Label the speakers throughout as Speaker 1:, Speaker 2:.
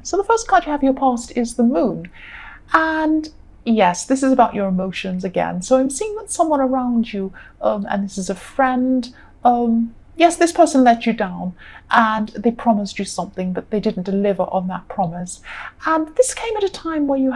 Speaker 1: So the first card you have in your past is the Moon. And yes, this is about your emotions again. So I'm seeing that someone around you, and this is a friend, yes, this person let you down and they promised you something, but they didn't deliver on that promise. And this came at a time where you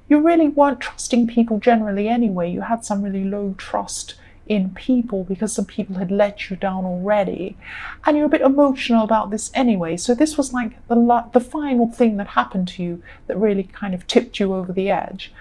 Speaker 1: really weren't trusting people generally anyway. You had some really low trust in people because some people had let you down already, and you're a bit emotional about this anyway. So this was like the final thing that happened to you that really kind of tipped you over the edge,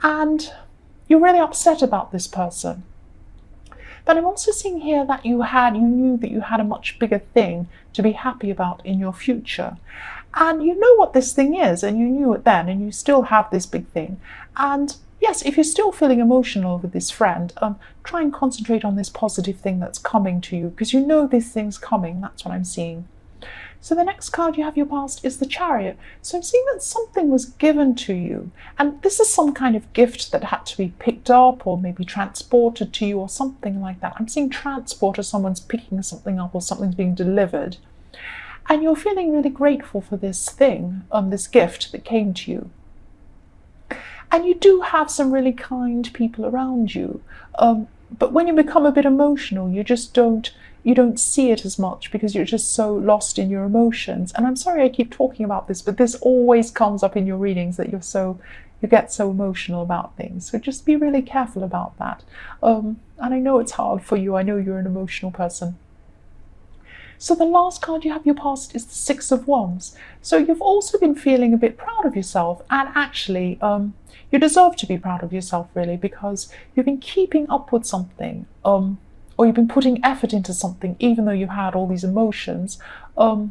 Speaker 1: and you're really upset about this person. But I'm also seeing here that you knew that you had a much bigger thing to be happy about in your future, and you know what this thing is, and you knew it then, and you still have this big thing. And yes, if you're still feeling emotional with this friend, try and concentrate on this positive thing that's coming to you, because you know this thing's coming. That's what I'm seeing. So the next card you have your past is the Chariot. So I'm seeing that something was given to you, and this is some kind of gift that had to be picked up or maybe transported to you or something like that. I'm seeing transport, or someone's picking something up or something's being delivered. And you're feeling really grateful for this thing, this gift that came to you. And you do have some really kind people around you. But when you become a bit emotional, you don't see it as much because you're just so lost in your emotions. And I'm sorry I keep talking about this, but this always comes up in your readings, that you get so emotional about things. So just be really careful about that. And I know it's hard for you. I know you're an emotional person. So the last card you have your past is the Six of Wands. So you've also been feeling a bit proud of yourself, and actually you deserve to be proud of yourself, really, because you've been keeping up with something, or you've been putting effort into something, even though you've had all these emotions. You've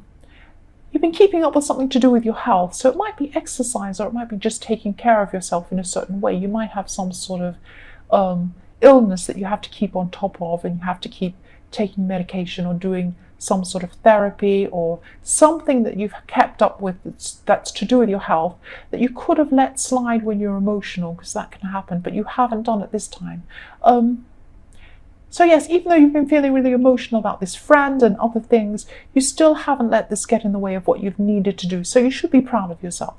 Speaker 1: been keeping up with something to do with your health. So it might be exercise, or it might be just taking care of yourself in a certain way. You might have some sort of illness that you have to keep on top of, and you have to keep taking medication or doing some sort of therapy, or something that you've kept up with that's to do with your health, that you could have let slide when you're emotional, because that can happen, but you haven't done it this time. So yes, even though you've been feeling really emotional about this friend and other things, you still haven't let this get in the way of what you've needed to do. So you should be proud of yourself.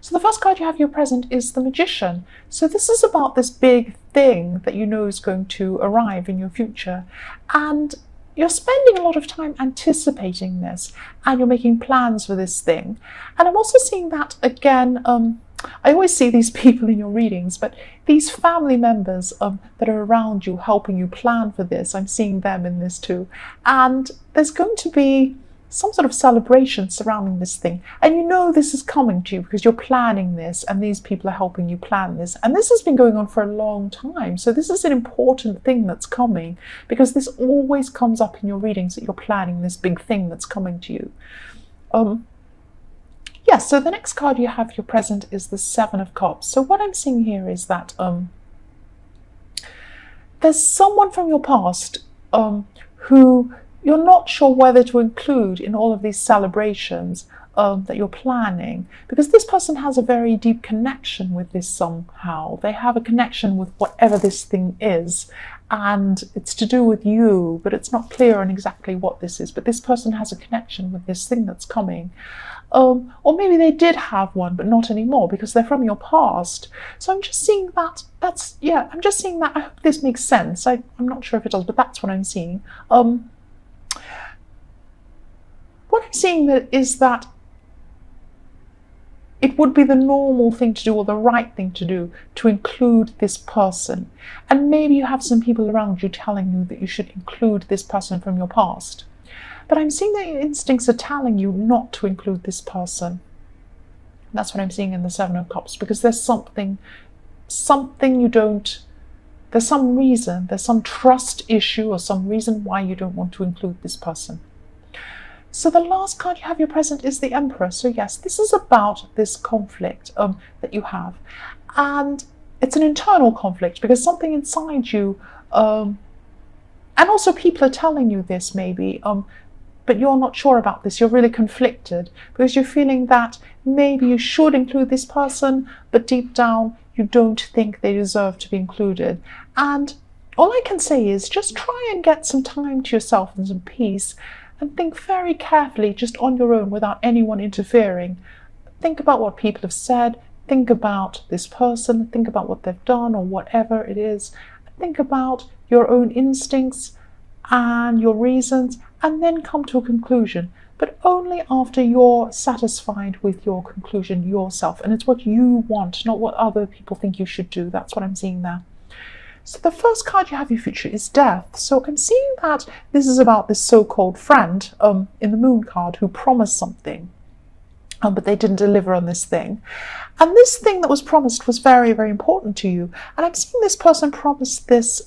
Speaker 1: So the first card you have your present is the Magician. So this is about this big thing that you know is going to arrive in your future. And you're spending a lot of time anticipating this, and you're making plans for this thing. And I'm also seeing that again, I always see these people in your readings, but these family members that are around you helping you plan for this, I'm seeing them in this too. And there's going to be some sort of celebration surrounding this thing. And you know this is coming to you because you're planning this, and these people are helping you plan this. And this has been going on for a long time. So this is an important thing that's coming, because this always comes up in your readings, that you're planning this big thing that's coming to you. Yes, so the next card you have your present is the Seven of Cups. So what I'm seeing here is that there's someone from your past who you're not sure whether to include in all of these celebrations that you're planning, because this person has a very deep connection with this somehow. They have a connection with whatever this thing is, and it's to do with you, but it's not clear on exactly what this is. But this person has a connection with this thing that's coming. Or maybe they did have one, but not anymore because they're from your past. So I'm just seeing that. I'm just seeing that. I hope this makes sense. I'm not sure if it does, but that's what I'm seeing. What I'm seeing is that it would be the normal thing to do, or the right thing to do, to include this person. And maybe you have some people around you telling you that you should include this person from your past. But I'm seeing that your instincts are telling you not to include this person. That's what I'm seeing in the Seven of Cups, because there's something you don't, there's some reason, there's some trust issue or some reason why you don't want to include this person. So the last card you have your present is the Emperor. So yes, this is about this conflict that you have. And it's an internal conflict, because something inside you, and also people are telling you this maybe, but you're not sure about this. You're really conflicted because you're feeling that maybe you should include this person, but deep down you don't think they deserve to be included. And all I can say is just try and get some time to yourself and some peace, and think very carefully, just on your own, without anyone interfering. Think about what people have said, think about this person, think about what they've done or whatever it is. Think about your own instincts and your reasons, and then come to a conclusion, but only after you're satisfied with your conclusion yourself. And it's what you want, not what other people think you should do. That's what I'm seeing there. So the first card you have in your future is death. So I'm seeing that this is about this so-called friend in the moon card who promised something, but they didn't deliver on this thing. And this thing that was promised was very, very important to you. And I'm seeing this person promise this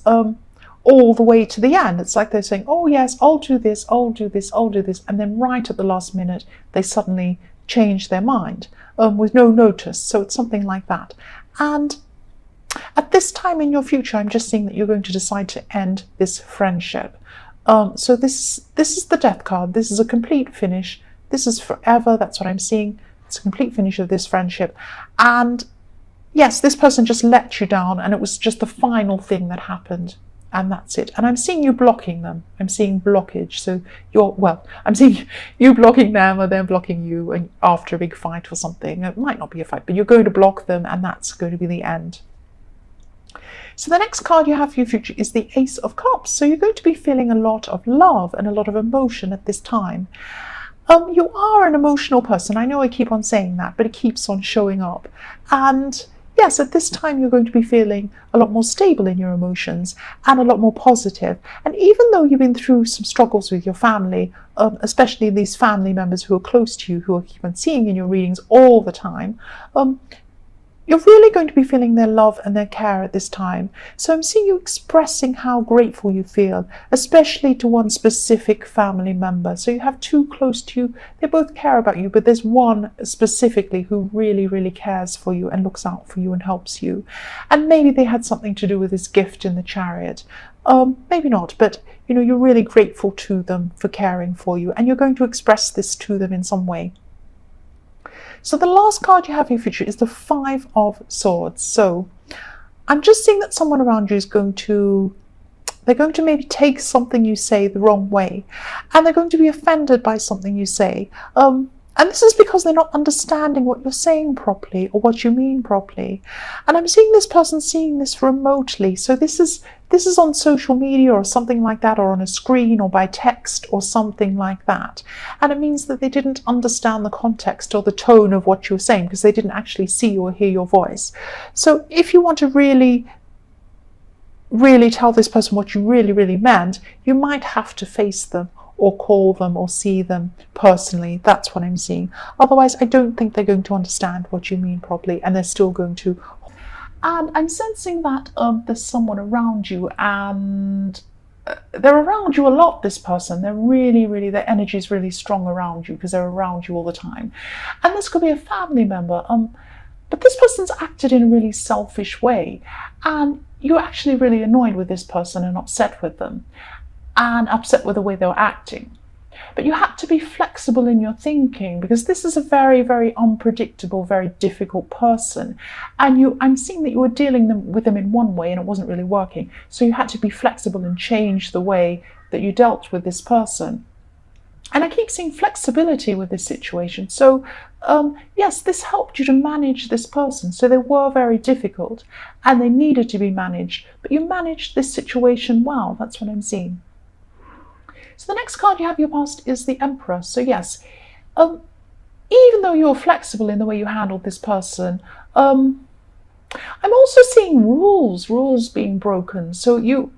Speaker 1: all the way to the end. It's like they're saying, oh yes, I'll do this, I'll do this, I'll do this. And then right at the last minute, they suddenly change their mind with no notice. So it's something like that. And at this time in your future, I'm just seeing that you're going to decide to end this friendship. So this is the death card. This is a complete finish. This is forever. That's what I'm seeing. It's a complete finish of this friendship. And yes, this person just let you down, and it was just the final thing that happened. And that's it. And I'm seeing you blocking them. I'm seeing blockage. So I'm seeing you blocking them or them blocking you, and after a big fight or something. It might not be a fight, but you're going to block them, and that's going to be the end. So the next card you have for your future is the Ace of Cups. So you're going to be feeling a lot of love and a lot of emotion at this time. You are an emotional person. I know I keep on saying that, but it keeps on showing up. And yes, at this time you're going to be feeling a lot more stable in your emotions and a lot more positive. And even though you've been through some struggles with your family, especially these family members who are close to you, who are keep on seeing in your readings all the time, you're really going to be feeling their love and their care at this time. So I'm seeing you expressing how grateful you feel, especially to one specific family member. So you have two close to you. They both care about you, but there's one specifically who really, really cares for you and looks out for you and helps you. And maybe they had something to do with this gift in the Chariot. Maybe not, but you're really grateful to them for caring for you, and you're going to express this to them in some way. So the last card you have in your future is the Five of Swords. So I'm just seeing that someone around you is going to maybe take something you say the wrong way, and they're going to be offended by something you say. And this is because they're not understanding what you're saying properly or what you mean properly. And I'm seeing this person seeing this remotely. So this is on social media or something like that, or on a screen or by text or something like that. And it means that they didn't understand the context or the tone of what you were saying, because they didn't actually see or hear your voice. So if you want to really tell this person what you really, really meant, you might have to face them or call them or see them personally. That's what I'm seeing. Otherwise, I don't think they're going to understand what you mean properly, and they're still going to. And I'm sensing that there's someone around you, and they're around you a lot, this person. They're really, really, their energy is really strong around you because they're around you all the time. And this could be a family member, but this person's acted in a really selfish way, and you're actually really annoyed with this person and upset with them, and upset with the way they were acting. But you had to be flexible in your thinking, because this is a very, very unpredictable, very difficult person. And I'm seeing that you were dealing with them in one way and it wasn't really working. So you had to be flexible and change the way that you dealt with this person. And I keep seeing flexibility with this situation. So yes, this helped you to manage this person. So they were very difficult and they needed to be managed, but you managed this situation well. That's what I'm seeing. So the next card you have in your past is the Emperor. So yes, even though you're flexible in the way you handled this person, I'm also seeing rules being broken. So you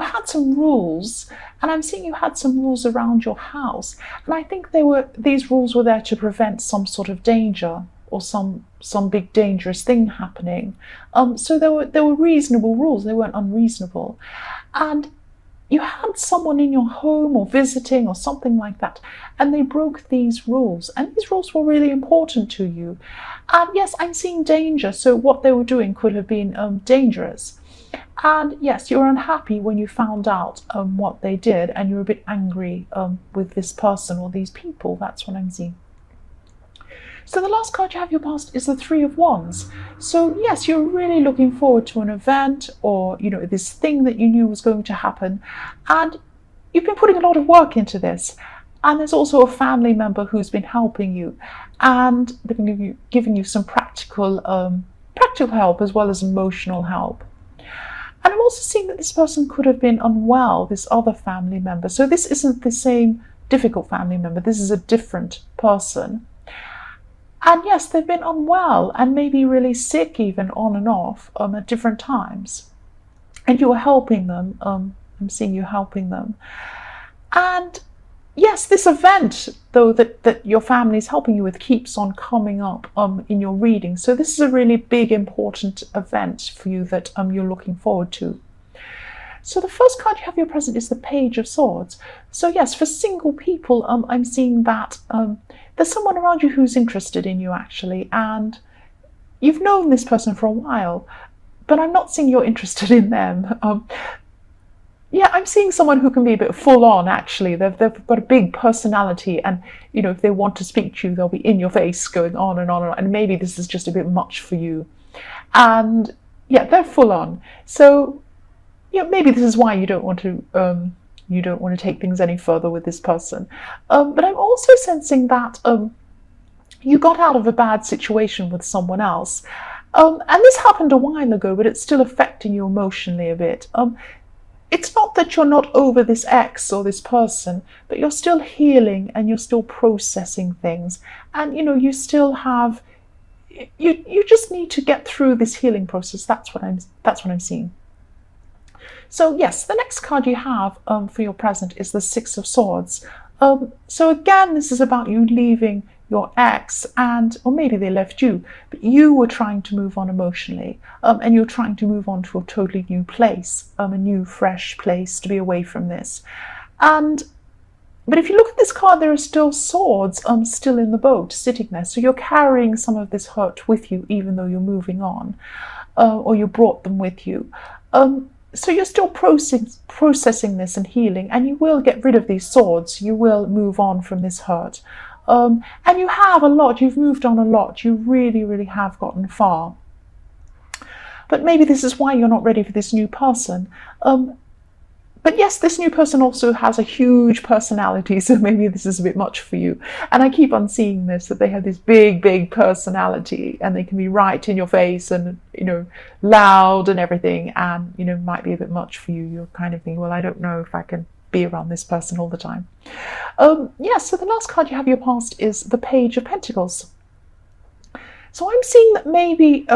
Speaker 1: had some rules, and I'm seeing you had some rules around your house, and I think these rules were there to prevent some sort of danger or some big dangerous thing happening. So there were reasonable rules. They weren't unreasonable, and you had someone in your home or visiting or something like that, and they broke these rules, and these rules were really important to you. And yes, I'm seeing danger, so what they were doing could have been dangerous. And yes, you were unhappy when you found out what they did, and you were a bit angry with this person or these people. That's what I'm seeing. So the last card you have in your past is the Three of Wands. So yes, you're really looking forward to an event, or this thing that you knew was going to happen, and you've been putting a lot of work into this, And there's also a family member who's been helping you, and they've been giving you some practical help as well as emotional help. And I'm also seeing that this person could have been unwell, this other family member. So this isn't the same difficult family member. This is a different person. And yes, they've been unwell and maybe really sick even on and off at different times. And you are helping them. I'm seeing you helping them. And yes, this event, though, that your family is helping you with keeps on coming up in your reading. So this is a really big, important event for you that you're looking forward to. So the first card you have in your present is the Page of Swords. So yes, for single people, I'm seeing that there's someone around you who's interested in you, actually, and you've known this person for a while, but I'm not seeing you're interested in them. Yeah, I'm seeing someone who can be a bit full on, actually. They've got a big personality, and if they want to speak to you, they'll be in your face going on and on and on, and maybe this is just a bit much for you. And yeah, they're full on. So maybe this is why you don't want to take things any further with this person. But I'm also sensing that you got out of a bad situation with someone else. And this happened a while ago, but it's still affecting you emotionally a bit. It's not that you're not over this ex or this person, but you're still healing and you're still processing things. And, you still have, you just need to get through this healing process. That's what I'm seeing. So yes, the next card you have for your present is the Six of Swords. So again, this is about you leaving your ex, or maybe they left you, but you were trying to move on emotionally, and you're trying to move on to a totally new place, a new, fresh place to be away from this. But if you look at this card, there are still swords still in the boat, sitting there. So you're carrying some of this hurt with you, even though you're moving on, or you brought them with you. So you're still processing this and healing, and you will get rid of these swords. You will move on from this hurt. And you have a lot. You've moved on a lot. You really, really have gotten far. But maybe this is why you're not ready for this new person. But yes, this new person also has a huge personality, so maybe this is a bit much for you. And I keep on seeing this, that they have this big, big personality, and they can be right in your face and, loud and everything, and, might be a bit much for you. You're kind of thinking, well, I don't know if I can be around this person all the time. Yes, so the last card you have in your past is the Page of Pentacles. So I'm seeing that maybe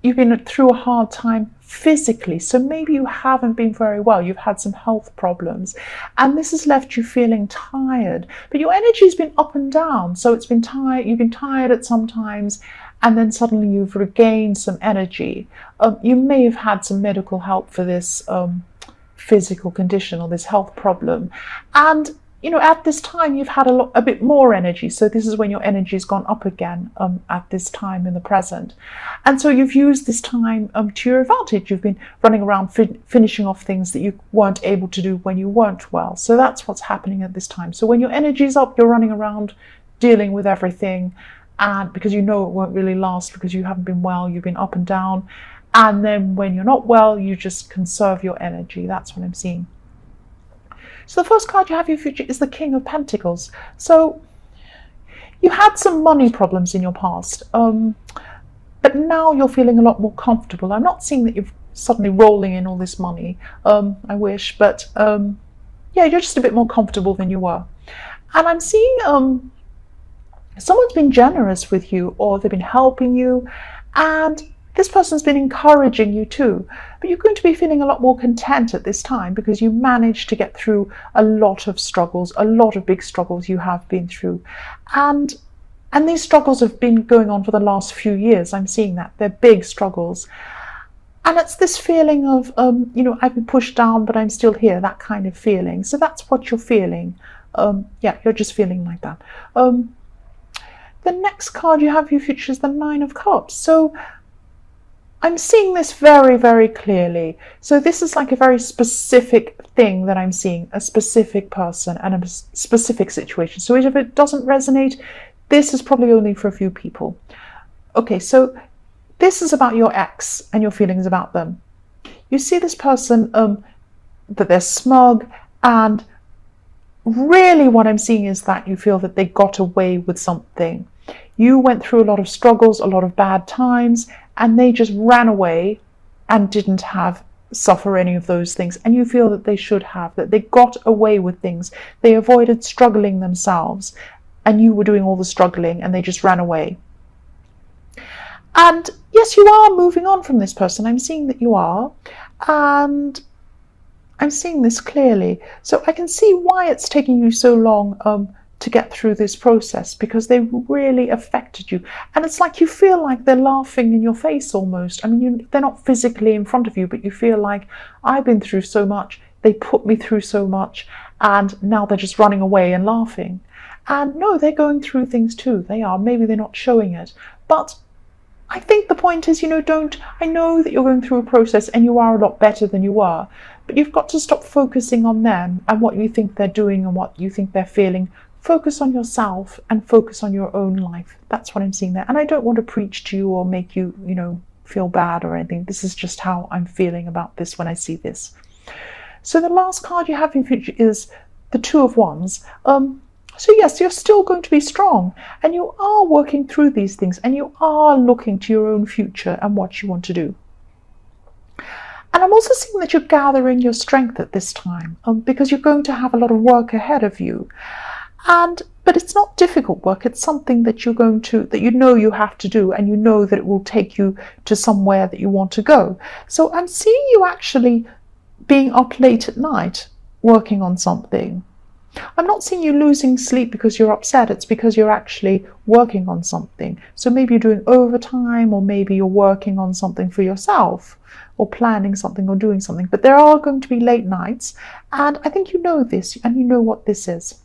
Speaker 1: you've been through a hard time physically, so maybe you haven't been very well. You've had some health problems, and this has left you feeling tired, but your energy has been up and down. So it's been tired. You've been tired at some times, and then suddenly you've regained some energy. You may have had some medical help for this physical condition or this health problem, and at this time you've had a bit more energy. So this is when your energy has gone up again at this time in the present. And so you've used this time to your advantage. You've been running around finishing off things that you weren't able to do when you weren't well. So that's what's happening at this time. So when your energy is up, you're running around dealing with everything, and because it won't really last, because you haven't been well, you've been up and down. And then when you're not well, you just conserve your energy. That's what I'm seeing. So the first card you have in your future is the King of Pentacles. So you had some money problems in your past, but now you're feeling a lot more comfortable. I'm not seeing that you're suddenly rolling in all this money. I wish, but yeah, you're just a bit more comfortable than you were. And I'm seeing someone's been generous with you, or they've been helping you, and this person's been encouraging you too, but you're going to be feeling a lot more content at this time because you managed to get through a lot of struggles, a lot of big struggles you have been through. And these struggles have been going on for the last few years. I'm seeing that. They're big struggles. And it's this feeling of, I've been pushed down, but I'm still here, that kind of feeling. So that's what you're feeling. Yeah, you're just feeling like that. The next card you have in your future is the Nine of Cups. So I'm seeing this very, very clearly. So this is like a very specific thing that I'm seeing, a specific person and a specific situation. So if it doesn't resonate, this is probably only for a few people. Okay, so this is about your ex and your feelings about them. You see this person, that they're smug, and really what I'm seeing is that you feel that they got away with something. You went through a lot of struggles, a lot of bad times, and they just ran away and didn't have suffer any of those things. And you feel that they should have, that they got away with things. They avoided struggling themselves, and you were doing all the struggling, and they just ran away. And yes, you are moving on from this person. I'm seeing that you are, and I'm seeing this clearly. So I can see why it's taking you so long to get through this process, because they really affected you. And it's like you feel like they're laughing in your face almost. I mean, they're not physically in front of you, but you feel like, I've been through so much, they put me through so much, and now they're just running away and laughing. And no, they're going through things too. They are. Maybe they're not showing it. But I think the point is, I know that you're going through a process and you are a lot better than you were, but you've got to stop focusing on them and what you think they're doing and what you think they're feeling. Focus on yourself and focus on your own life. That's what I'm seeing there. And I don't want to preach to you or make you, feel bad or anything. This is just how I'm feeling about this when I see this. So the last card you have in future is the Two of Wands. So yes, you're still going to be strong, and you are working through these things, and you are looking to your own future and what you want to do. And I'm also seeing that you're gathering your strength at this time, because you're going to have a lot of work ahead of you. But it's not difficult work. It's something that that you have to do, and you know that it will take you to somewhere that you want to go. So I'm seeing you actually being up late at night working on something. I'm not seeing you losing sleep because you're upset. It's because you're actually working on something. So maybe you're doing overtime, or maybe you're working on something for yourself, or planning something or doing something. But there are going to be late nights, and I think you know this, and you know what this is.